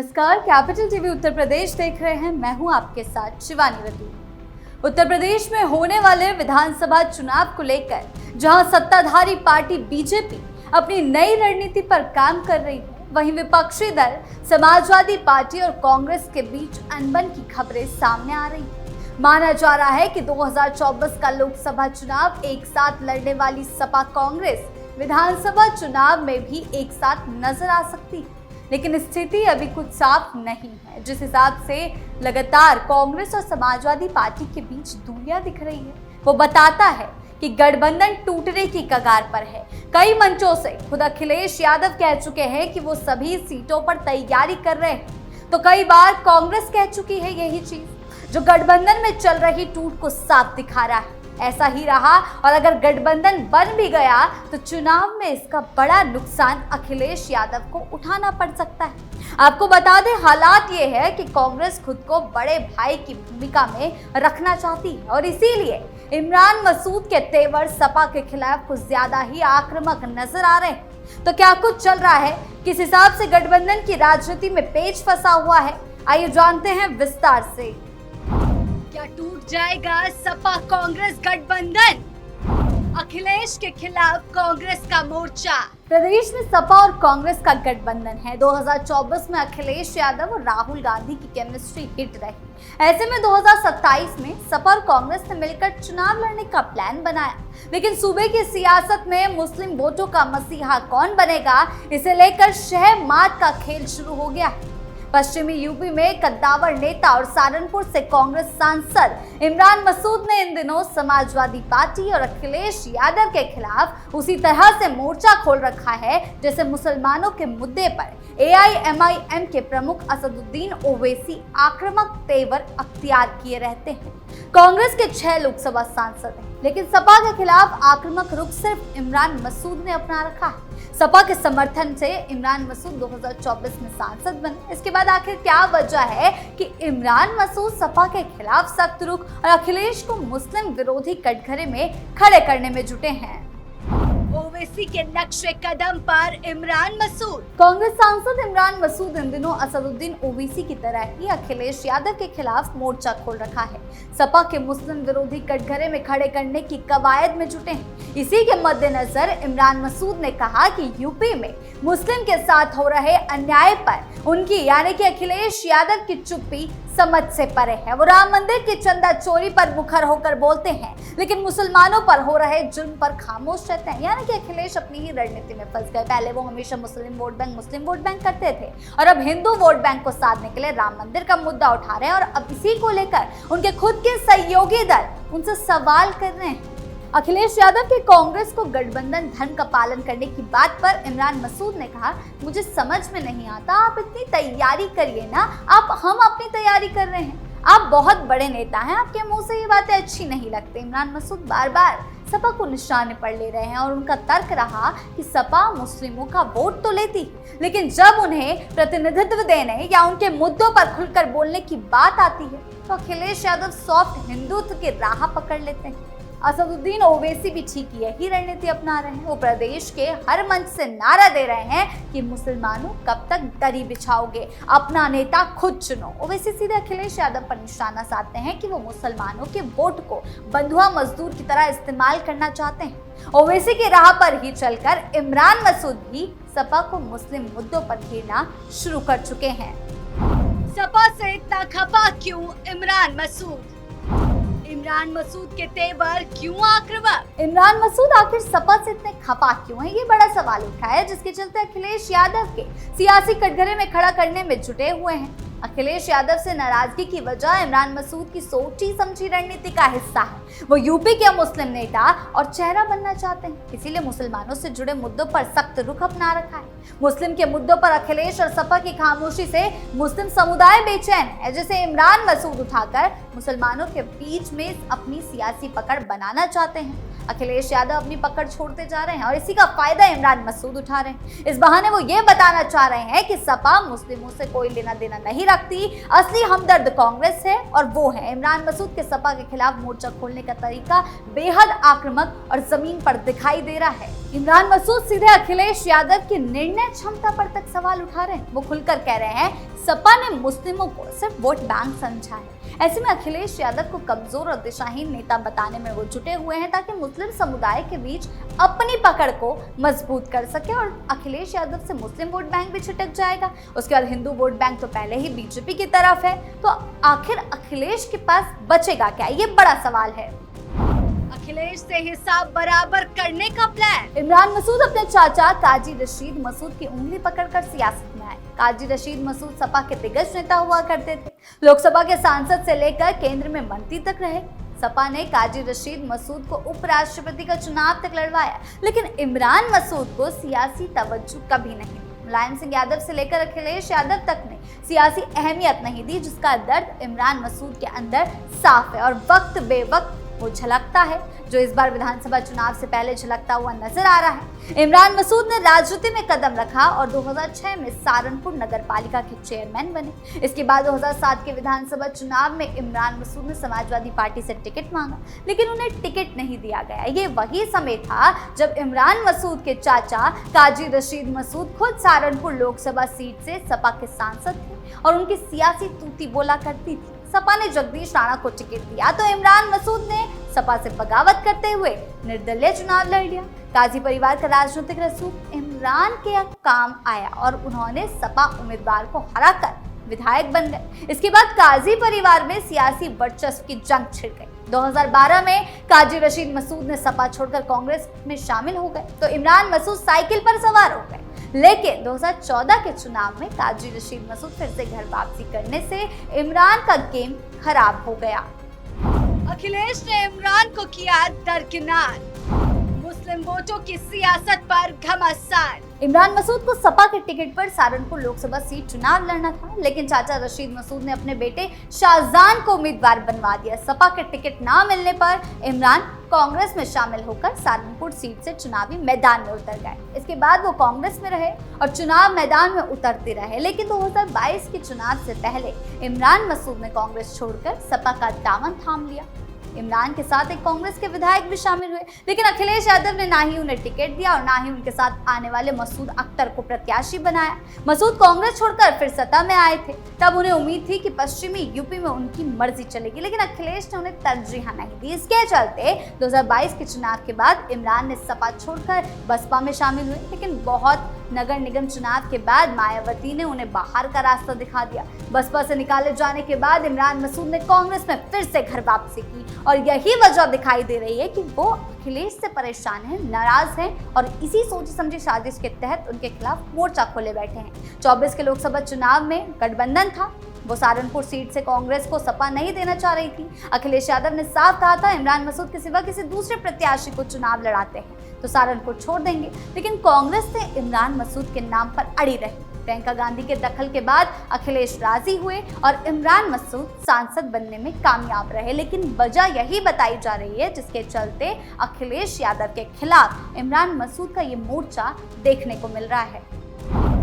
नमस्कार, capital TV Uttar Pradesh देख रहे हैं। मैं हूं आपके साथ शिवानी रतूर। उत्तर प्रदेश में होने वाले विधानसभा चुनाव को लेकर जहां सत्ताधारी पार्टी बीजेपी अपनी नई रणनीति पर काम कर रही है, वहीं विपक्षी दल समाजवादी पार्टी और कांग्रेस के बीच अनबन की खबरें सामने आ रही है। माना जा रहा है कि 2024 का लोकसभा चुनाव एक साथ लड़ने वाली सपा कांग्रेस विधानसभा चुनाव में भी एक साथ नजर आ सकती है, लेकिन स्थिति अभी कुछ साफ नहीं है। जिस हिसाब से लगातार कांग्रेस और समाजवादी पार्टी के बीच दूरियां दिख रही है, वो बताता है कि गठबंधन टूटने की कगार पर है। कई मंचों से खुद अखिलेश यादव कह चुके हैं कि वो सभी सीटों पर तैयारी कर रहे हैं, तो कई बार कांग्रेस कह चुकी है यही चीज, जो गठबंधन में चल रही टूट को साफ दिखा रहा है। ऐसा ही रहा और अगर गठबंधन बन भी गया तो चुनाव में इसका बड़ा नुकसान अखिलेश यादव को उठाना पड़ सकता है। आपको बता दें, हालात ये है कि कांग्रेस खुद को बड़े भाई की भूमिका में रखना चाहती है और इसीलिए इमरान मसूद के तेवर सपा के खिलाफ कुछ ज्यादा ही आक्रामक नजर आ रहे हैं। तो क्या कुछ चल रहा है, किस हिसाब से गठबंधन की राजनीति में पेच फंसा हुआ है, आइए जानते हैं विस्तार से। क्या टूट जाएगा सपा कांग्रेस गठबंधन? अखिलेश के खिलाफ कांग्रेस का मोर्चा। प्रदेश में सपा और कांग्रेस का गठबंधन है। 2024 में अखिलेश यादव और राहुल गांधी की केमिस्ट्री हिट रही। ऐसे में 2027 में सपा और कांग्रेस ने मिलकर चुनाव लड़ने का प्लान बनाया, लेकिन सूबे की सियासत में मुस्लिम वोटों का मसीहा कौन बनेगा, इसे लेकर शह मात का खेल शुरू हो गया है। पश्चिमी यूपी में कद्दावर नेता और सहारनपुर से कांग्रेस सांसद इमरान मसूद ने इन दिनों समाजवादी पार्टी और अखिलेश यादव के खिलाफ उसी तरह से मोर्चा खोल रखा है जैसे मुसलमानों के मुद्दे पर एआईएमआईएम के प्रमुख असदुद्दीन ओवैसी आक्रामक तेवर अख्तियार किए रहते हैं। कांग्रेस के 6 लोकसभा सांसद हैं, लेकिन सपा के खिलाफ आक्रामक रुख सिर्फ इमरान मसूद ने अपना रखा है। सपा के समर्थन से इमरान मसूद 2024 में सांसद बने। इसके बाद आखिर क्या वजह है कि इमरान मसूद सपा के खिलाफ सख्त रुख और अखिलेश को मुस्लिम विरोधी कटघरे में खड़े करने में जुटे हैं? ओवैसी के नक्शे कदम पर इमरान मसूद। कांग्रेस सांसद इमरान मसूद इन दिनों असदुद्दीन ओवैसी की तरह ही अखिलेश यादव के खिलाफ मोर्चा खोल रखा है। सपा के मुस्लिम विरोधी कटघरे में खड़े करने की कवायद में जुटे हैं। इसी के मद्देनजर इमरान मसूद ने कहा कि यूपी में मुस्लिम के साथ हो रहे अन्याय पर उनकी यानी कि अखिलेश यादव की चुप्पी समझ से परे है। वो राम मंदिर की चंदा चोरी पर मुखर होकर बोलते हैं, लेकिन मुसलमानों पर हो रहे जुर्म पर खामोश रहते हैं। यानी कि अखिलेश अपनी ही रणनीति में फंस गए। पहले वो हमेशा मुस्लिम वोट बैंक करते थे और अब हिंदू वोट बैंक को साधने के लिए राम मंदिर का मुद्दा उठा रहे हैं और अब इसी को लेकर उनके खुद के सहयोगी दल उनसे सवाल कर रहे हैं। अखिलेश यादव के कांग्रेस को गठबंधन धर्म का पालन करने की बात पर इमरान मसूद ने कहा, मुझे समझ में नहीं आता, आप इतनी तैयारी करिए ना, हम अपनी तैयारी कर रहे हैं। आप बहुत बड़े नेता हैं, आपके मुंह से ये बातें अच्छी नहीं लगती। इमरान मसूद बार बार सपा को निशाने पर ले रहे हैं और उनका तर्क रहा कि सपा मुस्लिमों का वोट तो लेती, लेकिन जब उन्हें प्रतिनिधित्व देने या उनके मुद्दों पर खुलकर बोलने की बात आती है तो अखिलेश यादव सॉफ्ट हिंदुत्व की राह पकड़ लेते हैं। असदुद्दीन ओवैसी भी ठीक यही रणनीति अपना रहे हैं। वो प्रदेश के हर मंच से नारा दे रहे हैं कि मुसलमानों कब तक दरी बिछाओगे, अपना नेता खुद चुनो। ओवैसी सीधे अखिलेश यादव पर निशाना साधते हैं कि वो मुसलमानों के वोट को बंधुआ मजदूर की तरह इस्तेमाल करना चाहते हैं। ओवैसी की राह पर ही चलकर इमरान मसूद भी सपा को मुस्लिम मुद्दों पर घेरना शुरू कर चुके हैं। सपा से इतना खफा क्यों इमरान मसूद? इमरान मसूद के तेवर क्यों आक्रामक? इमरान मसूद आखिर सपा से इतने खफा क्यों है, ये बड़ा सवाल उठा है, जिसके चलते अखिलेश यादव के सियासी कटघरे में खड़ा करने में जुटे हुए हैं। अखिलेश यादव से नाराजगी की वजह इमरान मसूद की सोची समझी रणनीति का हिस्सा है। वो यूपी के मुस्लिम नेता और चेहरा बनना चाहते हैं, इसीलिए मुसलमानों से जुड़े मुद्दों पर सख्त रुख अपना रखा है। मुस्लिम के मुद्दों पर अखिलेश और सपा की खामोशी से मुस्लिम समुदाय बेचैन है, जिसे इमरान मसूद उठाकर मुसलमानों के बीच में अपनी सियासी पकड़ बनाना चाहते हैं। अखिलेश यादव अपनी पकड़ छोड़ते जा रहे हैं और इसी का फायदा इमरान मसूद उठा रहे हैं। इस बहाने वो ये बताना चाह रहे हैं कि सपा मुस्लिमों से कोई लेना देना नहीं रखती, असली हमदर्द कांग्रेस है और वो है इमरान मसूद के सपा के खिलाफ मोर्चा खोलने का तरीका बेहद आक्रामक और जमीन पर दिखाई दे रहा है। इमरान मसूद सीधे अखिलेश यादव की निर्णय क्षमता पर तक सवाल उठा रहे हैं। वो खुलकर कह रहे हैं सपा ने मुस्लिमों को सिर्फ वोट बैंक समझा है। ऐसे में अखिलेश यादव को कमजोर और दिशाहीन नेता बताने में वो जुटे हुए हैं ताकि मुस्लिम समुदाय के बीच अपनी पकड़ को मजबूत कर सके और अखिलेश यादव से मुस्लिम वोट बैंक भी छिटक जाएगा। उसके बाद हिंदू वोट बैंक तो पहले ही बीजेपी की तरफ है, तो आखिर अखिलेश के पास बचेगा क्या, ये बड़ा सवाल है। अखिलेश से हिसाब बराबर करने का प्लान। इमरान मसूद अपने चाचा काजी रशीद मसूद की उंगली पकड़कर सियासत में आए। काजी रशीद मसूद सपा के दिग्गज नेता हुआ करते थे, लोकसभा के सांसद से लेकर केंद्र में मंत्री तक रहे। सपा ने काजी रशीद मसूद को उपराष्ट्रपति का चुनाव तक लड़वाया, लेकिन इमरान मसूद को सियासी तवज्जो कभी नहीं दी। मुलायम सिंह यादव से लेकर अखिलेश यादव तक ने सियासी अहमियत नहीं दी, जिसका दर्द इमरान मसूद के अंदर साफ है और वक्त बेवक्त वो झलकता है, जो इस बार विधानसभा चुनाव से पहले झलकता हुआ नजर आ रहा है। इमरान मसूद ने राजनीति में कदम रखा और 2006 में सहारनपुर नगर पालिका के चेयरमैन बने। इसके बाद 2007 के विधानसभा चुनाव में इमरान मसूद ने समाजवादी पार्टी से टिकट मांगा, लेकिन उन्हें टिकट नहीं दिया गया। ये वही समय था जब इमरान मसूद के चाचा काजी रशीद मसूद खुद सहारनपुर लोकसभा सीट से सपा के सांसद थे और उनकी सियासी तूती बोला करती थी। सपा ने जगदीश राणा को टिकट दिया तो इमरान मसूद ने सपा से बगावत करते हुए निर्दलीय चुनाव लड़ लिया। काजी परिवार का राजनीतिक रसूख इमरान के काम आया और उन्होंने सपा उम्मीदवार को हराकर विधायक बन गए। इसके बाद काजी परिवार में सियासी वर्चस्व की जंग छिड़ गई। 2012 में काजी रशीद मसूद ने सपा छोड़कर कांग्रेस में शामिल हो गए तो इमरान मसूद साइकिल पर सवार हो गए, लेकिन 2014 के चुनाव में काजी रशीद मसूद फिर से घर वापसी करने से इमरान का गेम खराब हो गया। अखिलेश ने इमरान को किया दरकिनार, मुस्लिम वोटों की सियासत पर घमासान। इमरान मसूद को सपा के टिकट पर सहारनपुर लोकसभा सीट चुनाव लड़ना था, लेकिन चाचा रशीद मसूद ने अपने बेटे शाहजान को उम्मीदवार बनवा दिया। सपा के टिकट ना मिलने पर इमरान कांग्रेस में शामिल होकर सहारनपुर सीट से चुनावी मैदान में उतर गए। इसके बाद वो कांग्रेस में रहे और चुनाव मैदान में उतरते रहे, लेकिन 2022 के चुनाव से पहले इमरान मसूद ने कांग्रेस छोड़कर सपा का दामन थाम लिया। इमरान के साथ एक कांग्रेस के विधायक भी शामिल हुए, लेकिन अखिलेश यादव ने ना ही उन्हें टिकट दिया और ना ही उनके साथ आने वाले मसूद अख्तर को प्रत्याशी बनाया। मसूद कांग्रेस छोड़कर फिर सत्ता में आए थे, तब उन्हें उम्मीद थी कि पश्चिमी यूपी में उनकी मर्जी चलेगी, लेकिन अखिलेश ने उन्हें तरजीह नहीं दी। इसके चलते 2022 के चुनाव के बाद इमरान ने सपा छोड़कर बसपा में शामिल हुए, लेकिन बहुत नगर निगम चुनाव के बाद मायावती ने उन्हें बाहर का रास्ता दिखा दिया। बसपा से निकाले जाने के बाद इमरान मसूद ने कांग्रेस में फिर से घर वापसी की और यही वजह दिखाई दे रही है कि वो अखिलेश से परेशान हैं, नाराज हैं और इसी सोची समझी साजिश के तहत उनके खिलाफ मोर्चा खोले बैठे हैं। 24 के लोकसभा चुनाव में गठबंधन था, वो सहारनपुर सीट से कांग्रेस को सपा नहीं देना चाह रही थी। अखिलेश यादव ने साफ कहा था इमरान मसूद के सिवा किसी दूसरे प्रत्याशी को चुनाव लड़ाते हैं तो सहारनपुर छोड़ देंगे, लेकिन कांग्रेस से इमरान मसूद के नाम पर अड़ी रही। प्रियंका गांधी के दखल के बाद अखिलेश राजी हुए और इमरान मसूद सांसद बनने में कामयाब रहे, लेकिन वजह यही बताई जा रही है जिसके चलते अखिलेश यादव के खिलाफ इमरान मसूद का ये मोर्चा देखने को मिल रहा है।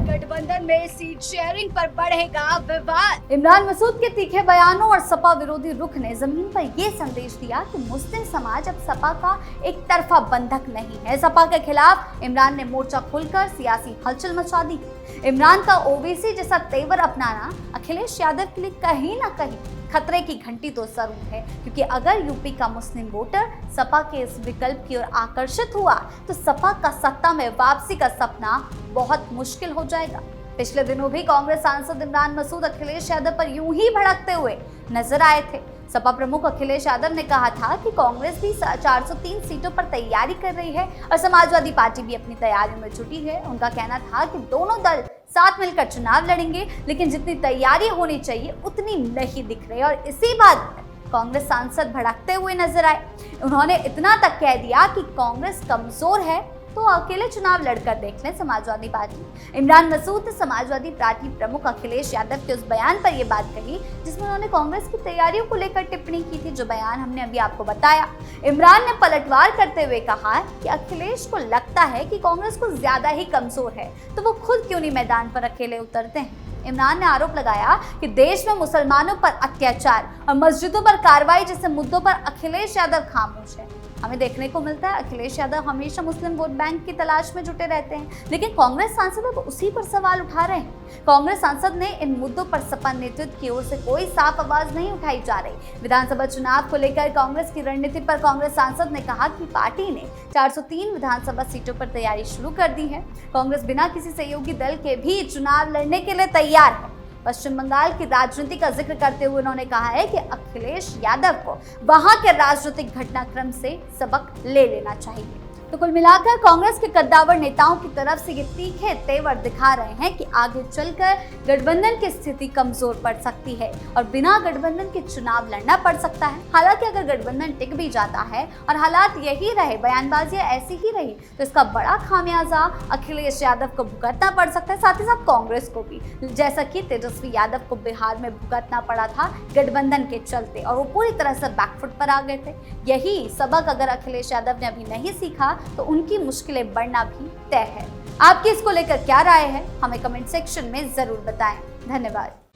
गठबंधन में सीट शेयरिंग पर बढ़ेगा विवाद। इमरान मसूद के तीखे बयानों और सपा विरोधी रुख ने जमीन पर यह संदेश दिया कि मुस्लिम समाज अब सपा का एक तरफा बंधक नहीं है। सपा के खिलाफ इमरान ने मोर्चा खोलकर सियासी हलचल मचा दी। इमरान का ओवैसी जैसा तेवर अपनाना अखिलेश यादव के लिए कहीं ना कहीं खतरे की घंटी तो जरूर है, क्योंकि अगर यूपी का मुस्लिम वोटर सपा के इस विकल्प की ओर आकर्षित हुआ तो सपा का सत्ता में वापसी का सपना बहुत मुश्किल हो जाएगा। पिछले दिनों भी कांग्रेस सांसद इमरान मसूद अखिलेश यादव पर यूं ही भड़कते हुए नजर आए थे। सपा प्रमुख अखिलेश यादव ने कहा था कि कांग्रेस भी 403 सीटों पर तैयारी कर रही है और समाजवादी पार्टी भी अपनी तैयारियों में जुटी है। उनका कहना था कि दोनों दल साथ मिलकर चुनाव लड़ेंगे, लेकिन जितनी तैयारी होनी चाहिए उतनी नहीं दिख रही और इसी बात पर कांग्रेस सांसद भड़कते हुए नजर आए। उन्होंने इतना तक कह दिया कि कांग्रेस कमजोर है तो अकेले चुनाव लड़कर देख लें समाजवादी पार्टी। इमरान मसूद ने समाजवादी पार्टी प्रमुख अखिलेश यादव के उस बयान पर यह बात कही जिसमें उन्होंने कांग्रेस की तैयारियों को लेकर टिप्पणी की थी, जो बयान हमने अभी आपको बताया। इमरान ने पलटवार करते हुए कहा कि अखिलेश को लगता है कि कांग्रेस को ज्यादा ही कमजोर है तो वो खुद क्यों नहीं मैदान पर अकेले उतरते हैं। इमरान ने आरोप लगाया कि देश में मुसलमानों पर अत्याचार और मस्जिदों पर कार्रवाई जैसे मुद्दों पर अखिलेश यादव खामोश है। हमें देखने को मिलता है अखिलेश यादव हमेशा मुस्लिम वोट बैंक की तलाश में जुटे रहते हैं, लेकिन कांग्रेस सांसद अब उसी पर सवाल उठा रहे हैं। कांग्रेस सांसद ने इन मुद्दों पर सपा नेतृत्व की ओर से कोई साफ आवाज नहीं उठाई जा रही। विधानसभा चुनाव को लेकर कांग्रेस की रणनीति पर कांग्रेस सांसद ने कहा कि पार्टी ने 403 विधानसभा सीटों पर तैयारी शुरू कर दी है। कांग्रेस बिना किसी सहयोगी दल के भी चुनाव लड़ने के लिए तैयार है। पश्चिम बंगाल की राजनीति का जिक्र करते हुए उन्होंने कहा है कि अखिलेश यादव को वहां के राजनीतिक घटनाक्रम से सबक ले लेना चाहिए। तो कुल मिलाकर कांग्रेस के कद्दावर नेताओं की तरफ से ये तीखे तेवर दिखा रहे हैं कि आगे चलकर गठबंधन की स्थिति कमजोर पड़ सकती है और बिना गठबंधन के चुनाव लड़ना पड़ सकता है। हालांकि अगर गठबंधन टिक भी जाता है और हालात यही रहे, बयानबाजियां ऐसी ही रही, तो इसका बड़ा खामियाजा अखिलेश यादव को भुगतना पड़ सकता है, साथ ही साथ कांग्रेस को भी, जैसा कि तेजस्वी यादव को बिहार में भुगतना पड़ा था गठबंधन के चलते और वो पूरी तरह से बैकफुट पर आ गए थे। यही सबक अगर अखिलेश यादव ने अभी नहीं सीखा तो उनकी मुश्किलें बढ़ना भी तय है। आपकी इसको लेकर क्या राय है, हमें कमेंट सेक्शन में जरूर बताएं। धन्यवाद।